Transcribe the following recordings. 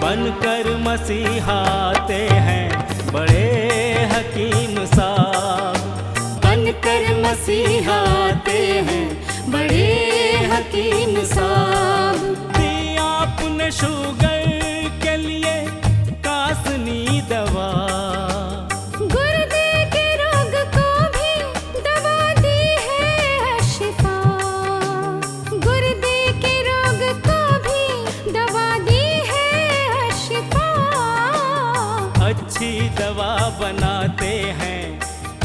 बनकर मसीहाते हैं बड़े हकीम साहब। बनकर मसीहाते हैं बड़े हकीम साहब। दिया आपने शुगर के लिए कासनी दवा, गुर्दे के रोग को भी दवा दी है शिफा। गुर्दे के रोग को भी दवा दी है शिफा। अच्छी दवा बनाते हैं,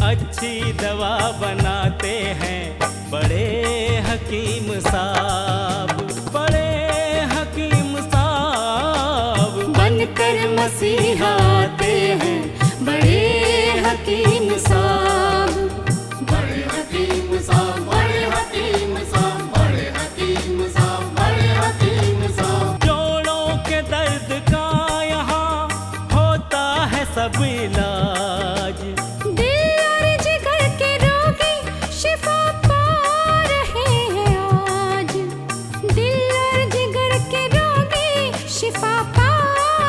अच्छी दवा बनाते हैं बड़े हकीम साहब, बड़े हकीम साहब। बनकर मसीहाते हैं बड़े हकीम साहब। बड़े हकीम साहब, बड़े हकीम साहब, बड़े हकीम साहब, बड़े हकीम साहब। जोड़ों के दर्द का यहाँ होता है सब इलाज, दिल और जिगर के रोगी शिफा पा रहे हैं आज। दिल और जिगर के रोगी शिफा पा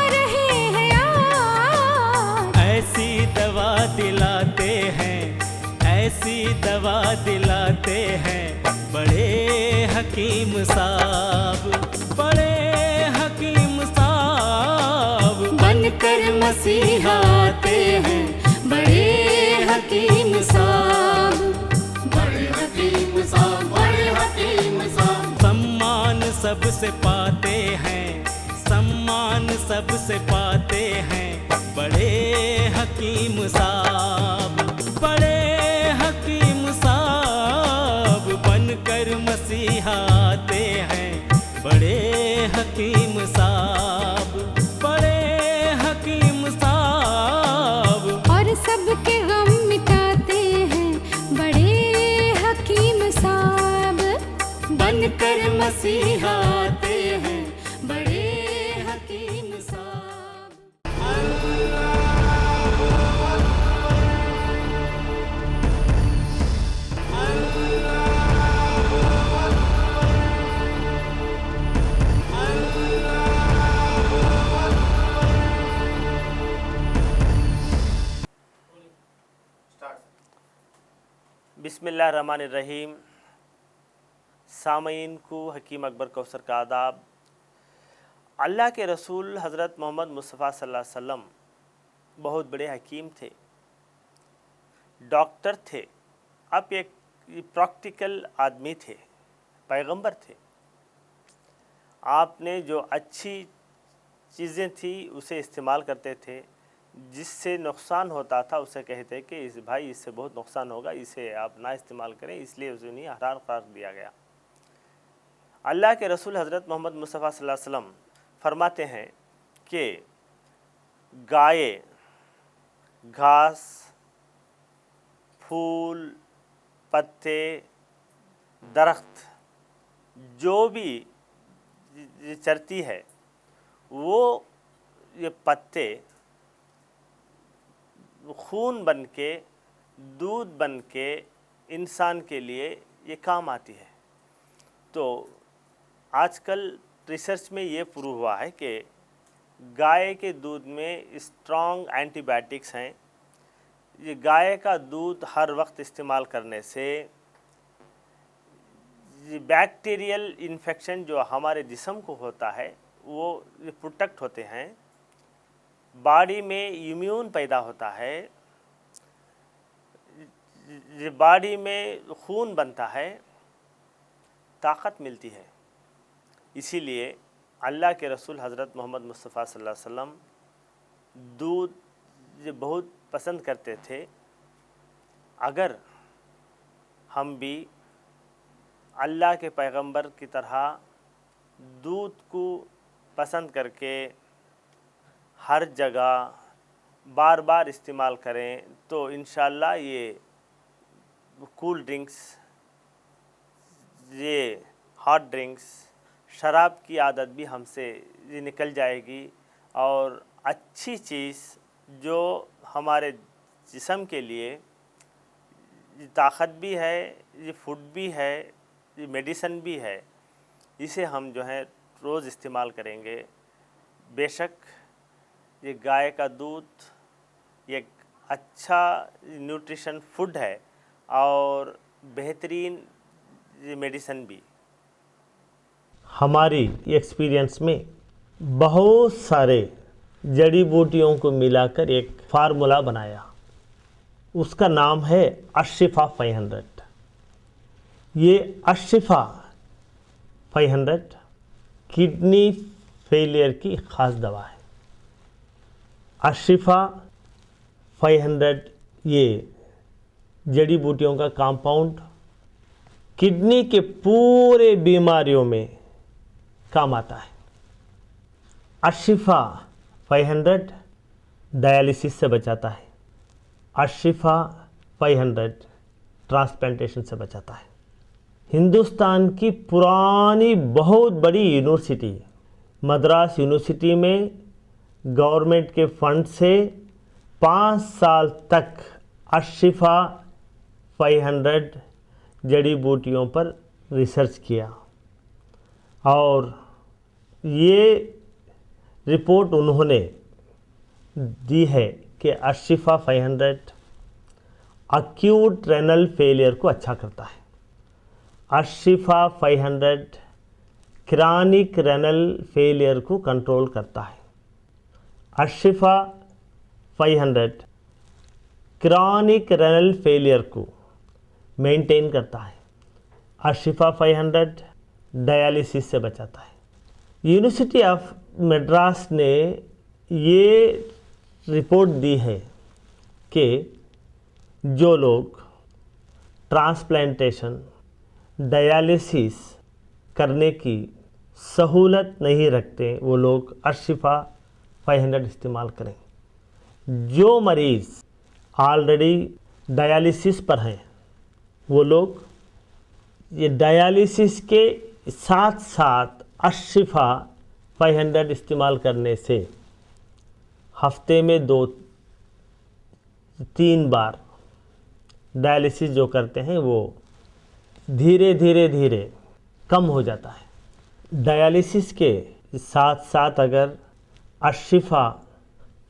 रहे हैं आज। ऐसी दवा दिलाते हैं, ऐसी दवा दिलाते हैं बड़े हकीम साहब, बड़े हकीम साहब। बनकर मसीहाते हैं बड़े हकीम साहब। बड़े हकीम साहब, बड़े हकीम साहब। सम्मान सबसे पाते हैं, सम्मान सबसे पाते हैं बड़े हकीम साहब, बड़े हकीम साहब। बनकर मसीहाते हैं बड़े हकीम साहब, बड़े हकीम साहब। और सबके गम मिटाते हैं बड़े हकीम साहब। बनकर मसीहाते हैं बड़े हकीम साहब। बिस्मिल्लाहिर्रहमानिर्रहीम। सामईन को हकीम अकबर कौसर का आदाब। अल्लाह के रसूल हज़रत मोहम्मद मुस्तफ़ा सल्लल्लाहु अलैहि वसल्लम बहुत बड़े हकीम थे, डॉक्टर थे, अब एक प्रैक्टिकल आदमी थे, पैगंबर थे। आपने जो अच्छी चीज़ें थी उसे इस्तेमाल करते थे, जिससे नुकसान होता था उसे कहते कि इस भाई इससे बहुत नुकसान होगा, इसे आप ना इस्तेमाल करें, इसलिए उसे नहीं हराम करार दिया गया। अल्लाह के रसूल हज़रत मोहम्मद मुस्तफ़ा सल्लल्लाहु अलैहि वसल्लम फरमाते हैं कि गाय, घास, फूल, पत्ते, दरख्त जो भी चरती है, वो ये पत्ते खून बन के, दूध बन के इंसान के लिए ये काम आती है। तो आजकल रिसर्च में ये प्रूव हुआ है कि गाय के दूध में स्ट्रॉन्ग एंटीबायोटिक्स हैं। ये गाय का दूध हर वक्त इस्तेमाल करने से ये बैक्टीरियल इन्फेक्शन जो हमारे जिस्म को होता है वो प्रोटेक्ट होते हैं, बॉडी में इम्यून पैदा होता है, बॉडी में खून बनता है, ताकत मिलती है। इसीलिए अल्लाह के रसूल हज़रत मोहम्मद मुस्तफ़ा सल्लल्लाहु अलैहि वसल्लम दूध बहुत पसंद करते थे। अगर हम भी अल्लाह के पैगंबर की तरह दूध को पसंद करके हर जगह बार बार इस्तेमाल करें तो इंशाअल्लाह ये कूल ड्रिंक्स, ये हॉट ड्रिंक्स, शराब की आदत भी हमसे ये निकल जाएगी और अच्छी चीज़ जो हमारे जिस्म के लिए ये ताकत भी है, ये फूड भी है, ये मेडिसन भी है, इसे हम जो है रोज़ इस्तेमाल करेंगे। बेशक ये गाय का दूध एक अच्छा न्यूट्रिशन फूड है और बेहतरीन मेडिसिन भी। हमारी एक्सपीरियंस में बहुत सारे जड़ी बूटियों को मिलाकर एक फार्मूला बनाया, उसका नाम है अशिफा 500। ये अशिफा 500 किडनी फेलियर की ख़ास दवा है। अशिफा 500 ये जड़ी बूटियों का कंपाउंड किडनी के पूरे बीमारियों में काम आता है। अशिफा 500 डायलिसिस से बचाता है। अशिफा 500 ट्रांसप्लांटेशन से बचाता है। हिंदुस्तान की पुरानी बहुत बड़ी यूनिवर्सिटी मद्रास यूनिवर्सिटी में गवर्नमेंट के फंड से 5 साल तक अशिफा 500 जड़ी बूटियों पर रिसर्च किया और ये रिपोर्ट उन्होंने दी है कि अशिफा 500 अक्यूट रेनल फेलियर को अच्छा करता है। अशिफा 500 क्रॉनिक रेनल फेलियर को कंट्रोल करता है। अशिफा 500 क्रॉनिक रेनल फेलियर को मेंटेन करता है। अशिफा 500 डायलिसिस से बचाता है। यूनिवर्सिटी ऑफ मद्रास ने ये रिपोर्ट दी है कि जो लोग ट्रांसप्लांटेशन डायलिसिस करने की सहूलत नहीं रखते वो लोग अशिफा 500 इस्तेमाल करें। जो मरीज़ ऑलरेडी डायलिसिस पर हैं वो लोग ये डायलिसिस के साथ साथ अशिफा 500 इस्तेमाल करने से हफ्ते में 2-3 बार डायलिसिस जो करते हैं वो धीरे धीरे कम हो जाता है। डायलिसिस के साथ साथ अगर अशिफा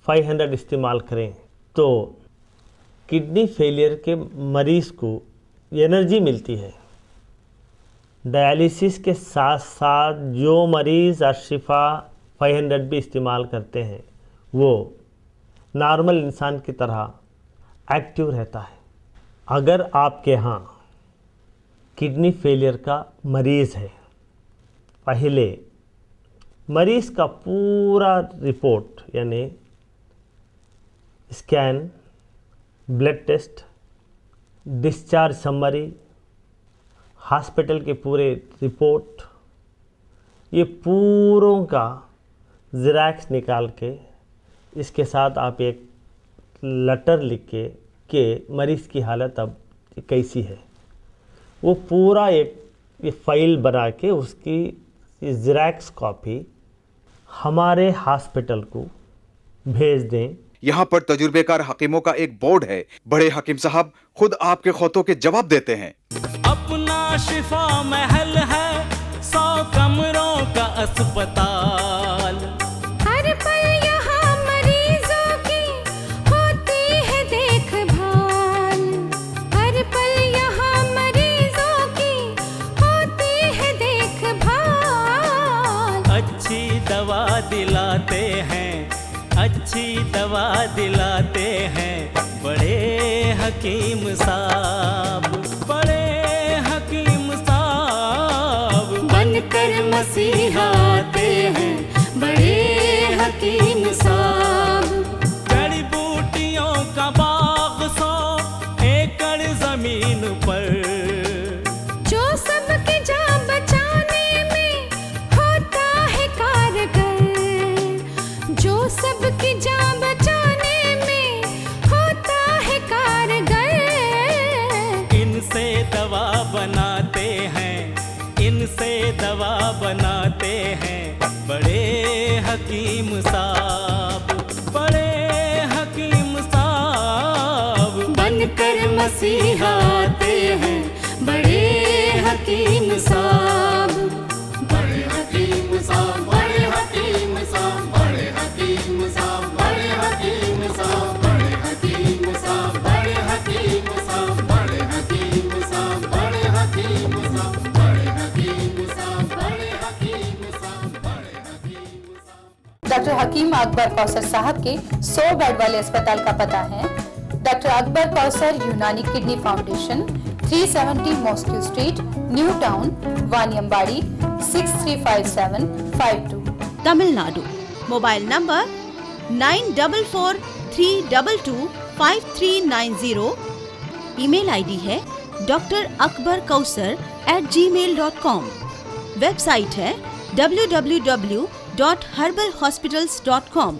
500 इस्तेमाल करें तो किडनी फेलियर के मरीज़ को एनर्जी मिलती है। डायलिसिस के साथ साथ जो मरीज़ अशिफा 500 भी इस्तेमाल करते हैं वो नॉर्मल इंसान की तरह एक्टिव रहता है। अगर आपके यहाँ किडनी फेलियर का मरीज़ है, पहले मरीज़ का पूरा रिपोर्ट यानी scan, blood test, discharge summary, hospital के पूरे रिपोर्ट, ये पूरों का ज़ेरॉक्स निकाल के इसके साथ आप एक लेटर लिख के मरीज़ की हालत अब कैसी है वो पूरा एक फाइल बना के उसकी ज़ेरॉक्स कॉपी हमारे हॉस्पिटल को भेज दें। यहाँ पर तजुर्बेकार हकीमों का एक बोर्ड है। बड़े हकीम साहब खुद आपके खौतों के जवाब देते हैं। अपना शिफा महल है 100 कमरों का अस्पताल। हर पल यहाँ मरीजों की होती है देखभाल। हर पल यहाँ मरीजों की होती है देखभाल। अच्छी दवा दिलाते हैं, अच्छी दवा दिलाते हैं बड़े हकीम साहब, बड़े हकीम साहब बनकर मसीहा आते हैं बड़े हकीम साहब। जड़ी बूटियों का बाग 100 एकड़ जमीन पर, जो सबकी जान बचाने में होता है कारगर। जो सबकी जान बचाने में होता है कारगर। इनसे दवा बनाते हैं, इनसे दवा बनाते हैं बड़े हकीम साहब, बड़े हकीम साहब बनकर मसीहा आते हैं बड़े हकीम साहब। बड़े हकीम साहब, बड़े हकीम साहब, बड़े डॉक्टर हकीम अकबर कौसर साहब के 100 बेड वाले अस्पताल का पता है doctor Akbar Kausar Unani kidney foundation, 370 mosque street, new town, Vaniyambadi, 635752, Tamil Nadu. Mobile number 9443225390। Email ID है drakbarkausar@gmail.com। वेबसाइट है www.herbalhospitals.com।